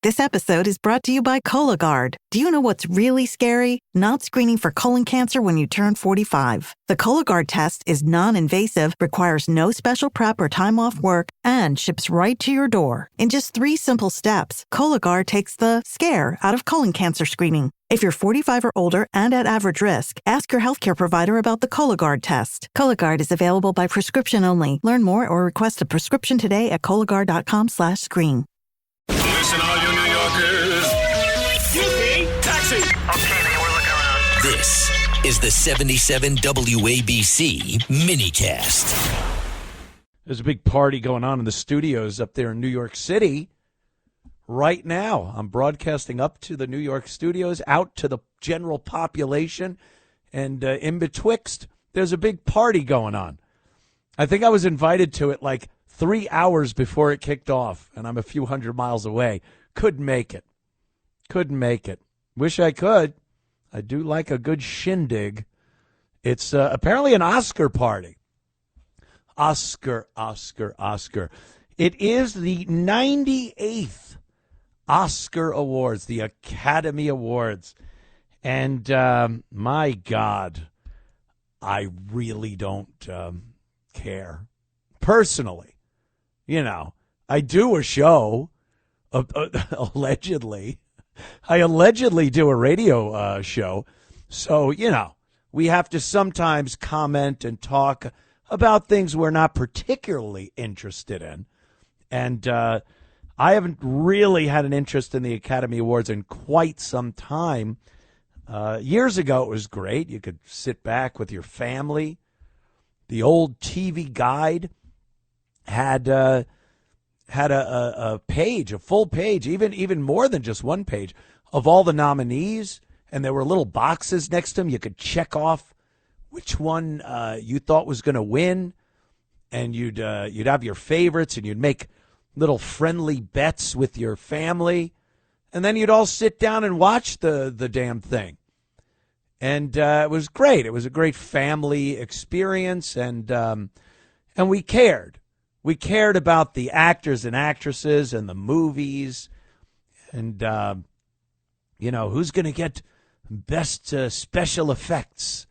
This episode is brought to you by Cologuard. Do you know what's really scary? Not screening for colon cancer when you turn 45. The Cologuard test is non-invasive, requires no special prep or time off work, and ships right to your door. In just 3 simple steps, Cologuard takes the scare out of colon cancer screening. If you're 45 or older and at average risk, ask your healthcare provider about the Cologuard test. Cologuard is available by prescription only. Learn more or request a prescription today at Cologuard.com/screen. Listen, all you New Yorkers. Excuse me, taxi. Okay, man, we're looking around. This is the 77 WABC minicast. There's a big party going on in the studios up there in New York City right now. I'm broadcasting up to the New York studios, out to the general population, and in betwixt, there's a big party going on. I think I was invited to it like 3 hours before it kicked off, and I'm a few hundred miles away. Couldn't make it. Wish I could. I do like a good shindig. It's apparently an Oscar party. Oscar. It is the 98th Oscar Awards, the Academy Awards. And my God, I really don't care. Personally. You know, I do a show, allegedly. I allegedly do a radio show. So, you know, we have to sometimes comment and talk about things we're not particularly interested in. And I haven't really had an interest in the Academy Awards in quite some time. Years ago, it was great. You could sit back with your family. The old TV Guide had a page, a full page, even more than just one page, of all the nominees, and there were little boxes next to them. You could check off which one you thought was going to win, and you'd have your favorites, and you'd make little friendly bets with your family, and then you'd all sit down and watch the damn thing. And it was great. It was a great family experience, and we cared. We cared about the actors and actresses and the movies and, who's going to get best special effects?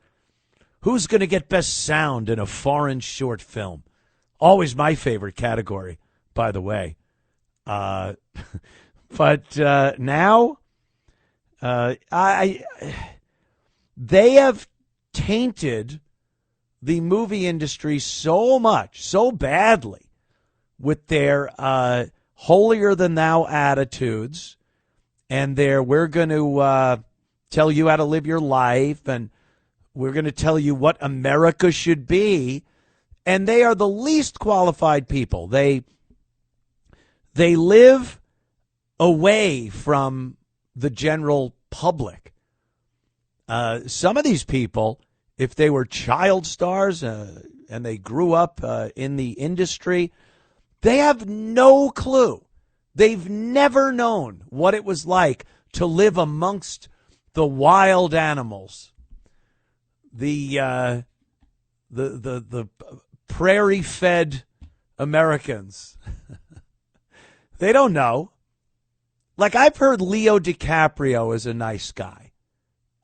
Who's going to get best sound in a foreign short film? Always my favorite category, by the way. But now they have tainted the movie industry so much, so badly, with their holier-than-thou attitudes and their we're going to tell you how to live your life and we're going to tell you what America should be. And they are the least qualified people. They live away from the general public. Some of these people, if they were child stars and they grew up in the industry, they have no clue. They've never known what it was like to live amongst the wild animals, the prairie-fed Americans. They don't know. Like, I've heard Leo DiCaprio is a nice guy.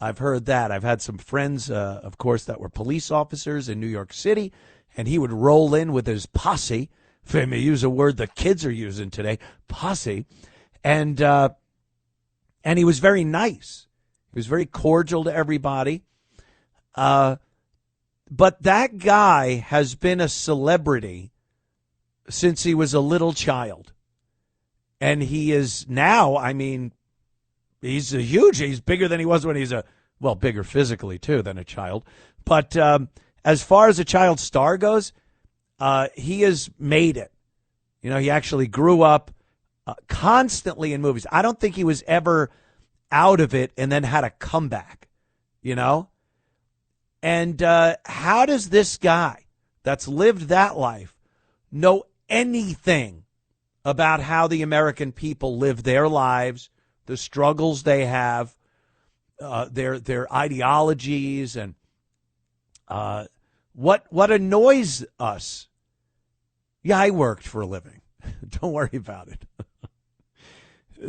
I've heard that. I've had some friends, of course, that were police officers in New York City, and he would roll in with his posse. If I may use a word the kids are using today, posse. And he was very nice. He was very cordial to everybody. But that guy has been a celebrity since he was a little child. And he is now, I mean, he's bigger than he was when he's bigger physically, too, than a child. But as far as a child star goes, he has made it. You know, he actually grew up constantly in movies. I don't think he was ever out of it and then had a comeback, you know? And how does this guy that's lived that life know anything about how the American people live their lives, the struggles they have, their ideologies, and what annoys us? Yeah, I worked for a living. Don't worry about it.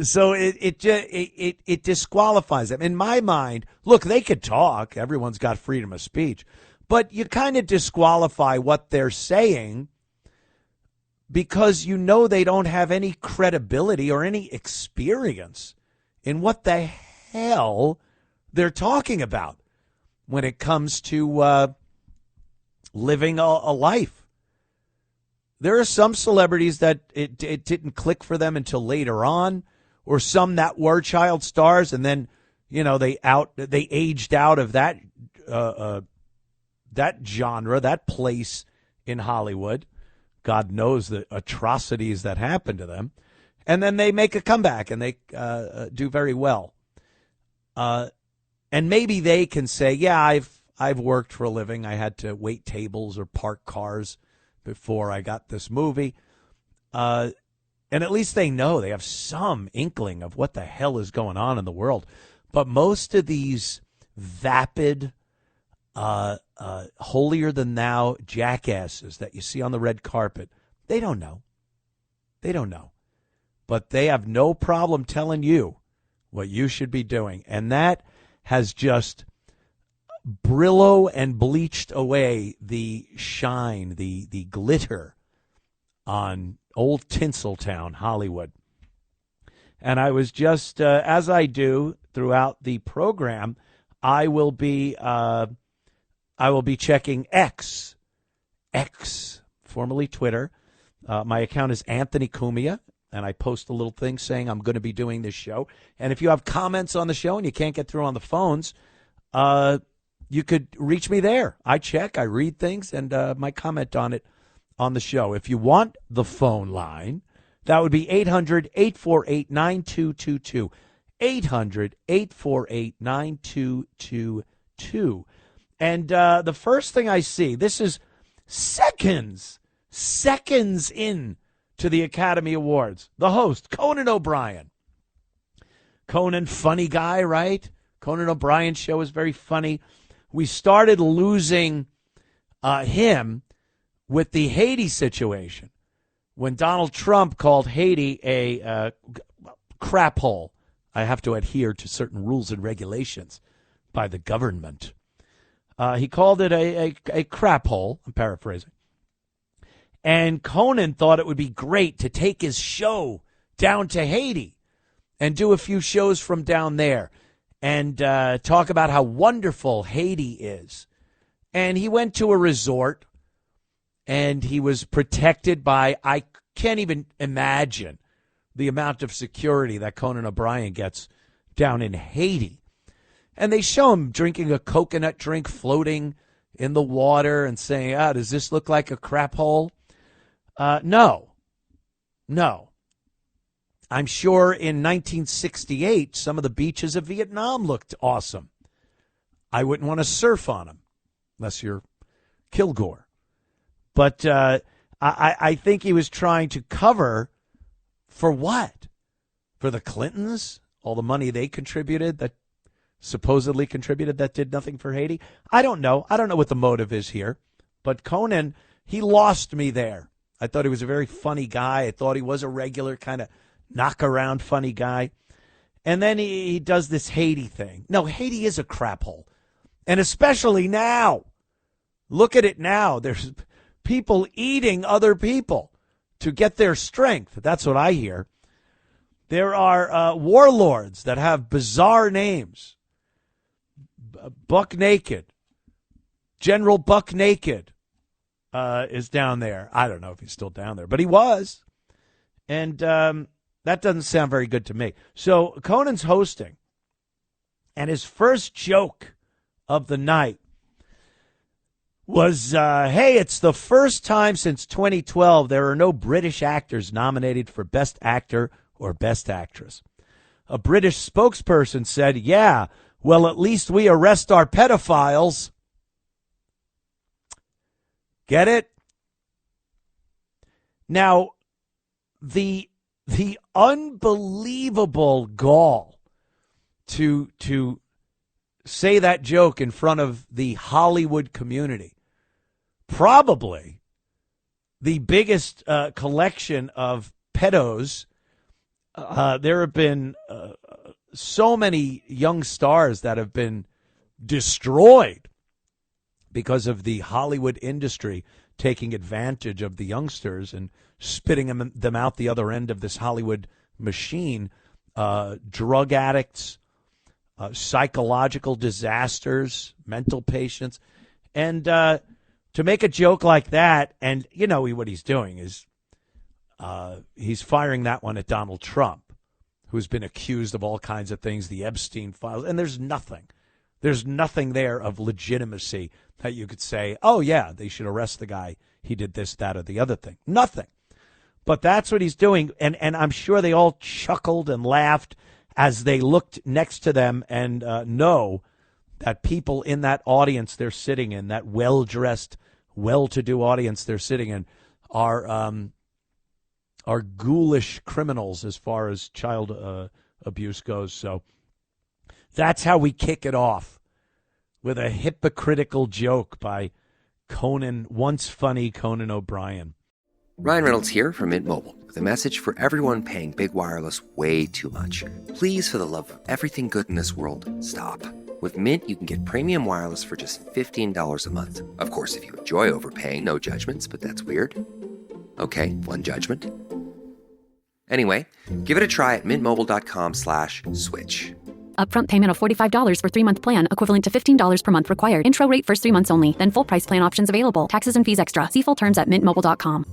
So it disqualifies them. In my mind, look, they could talk. Everyone's got freedom of speech. But you kind of disqualify what they're saying because you know they don't have any credibility or any experience in what the hell they're talking about when it comes to living a life. There are some celebrities that it didn't click for them until later on, or some that were child stars, and then they aged out of that that genre, that place in Hollywood. God knows the atrocities that happen to them, and then they make a comeback and they do very well. And maybe they can say, "Yeah, I've worked for a living. I had to wait tables or park cars before I got this movie." And at least they know, they have some inkling of what the hell is going on in the world. But most of these vapid, holier-than-thou jackasses that you see on the red carpet, they don't know. They don't know. But they have no problem telling you what you should be doing. And that has just Brillo and bleached away the shine, the glitter on old Tinseltown, Hollywood. And I was just, as I do throughout the program, I will be checking X, formerly Twitter. My account is Anthony Cumia, and I post a little thing saying I'm going to be doing this show. And if you have comments on the show and you can't get through on the phones, you could reach me there. I check, I read things, and my comment on it on the show. If you want the phone line, that would be 800-848-9222. 800-848-9222. And the first thing I see, this is seconds in to the Academy Awards. The host, Conan O'Brien. Conan, funny guy, right? Conan O'Brien's show is very funny. We started losing him with the Haiti situation when Donald Trump called Haiti a crap hole. I have to adhere to certain rules and regulations by the government. He called it a crap hole. I'm paraphrasing. And Conan thought it would be great to take his show down to Haiti and do a few shows from down there and talk about how wonderful Haiti is. And he went to a resort, and he was protected by, I can't even imagine the amount of security that Conan O'Brien gets down in Haiti. And they show him drinking a coconut drink floating in the water and saying, does this look like a crap hole? No. I'm sure in 1968, some of the beaches of Vietnam looked awesome. I wouldn't want to surf on them unless you're Kilgore. But I think he was trying to cover for what? For the Clintons? All the money they contributed, that supposedly contributed, that did nothing for Haiti? I don't know. I don't know what the motive is here. But Conan, he lost me there. I thought he was a very funny guy. I thought he was a regular kind of knock-around funny guy. And then he does this Haiti thing. No, Haiti is a crap hole. And especially now. Look at it now. There's people eating other people to get their strength. That's what I hear. There are warlords that have bizarre names. Buck Naked. General Buck Naked is down there. I don't know if he's still down there, but he was. And that doesn't sound very good to me. So Conan's hosting, and his first joke of the night was, hey, it's the first time since 2012 there are no British actors nominated for Best Actor or Best Actress. A British spokesperson said, yeah, well, at least we arrest our pedophiles. Get it? Now, the unbelievable gall to say that joke in front of the Hollywood community. Probably the biggest collection of pedos there have been so many young stars that have been destroyed because of the Hollywood industry taking advantage of the youngsters and spitting them out the other end of this Hollywood machine. Drug addicts, psychological disasters, mental patients. And to make a joke like that, and you know what he's doing is he's firing that one at Donald Trump, who's been accused of all kinds of things, the Epstein files, and there's nothing there of legitimacy that you could say, oh, yeah, they should arrest the guy. He did this, that, or the other thing. Nothing. But that's what he's doing, and I'm sure they all chuckled and laughed as they looked next to them and know that people in that audience they're sitting in, that well-dressed, well-to-do audience they're sitting in, are ghoulish criminals as far as child abuse goes. So that's how we kick it off, with a hypocritical joke by once funny Conan O'Brien. Ryan Reynolds here from Mint Mobile with a message for everyone paying big wireless way too much. Please, for the love of everything good in this world, stop. With Mint, you can get premium wireless for just $15 a month. Of course, if you enjoy overpaying, no judgments, but that's weird. Okay, one judgment. Anyway, give it a try at mintmobile.com/switch. Upfront payment of $45 for 3-month plan, equivalent to $15 per month required. Intro rate first 3 months only, then full price plan options available. Taxes and fees extra. See full terms at mintmobile.com.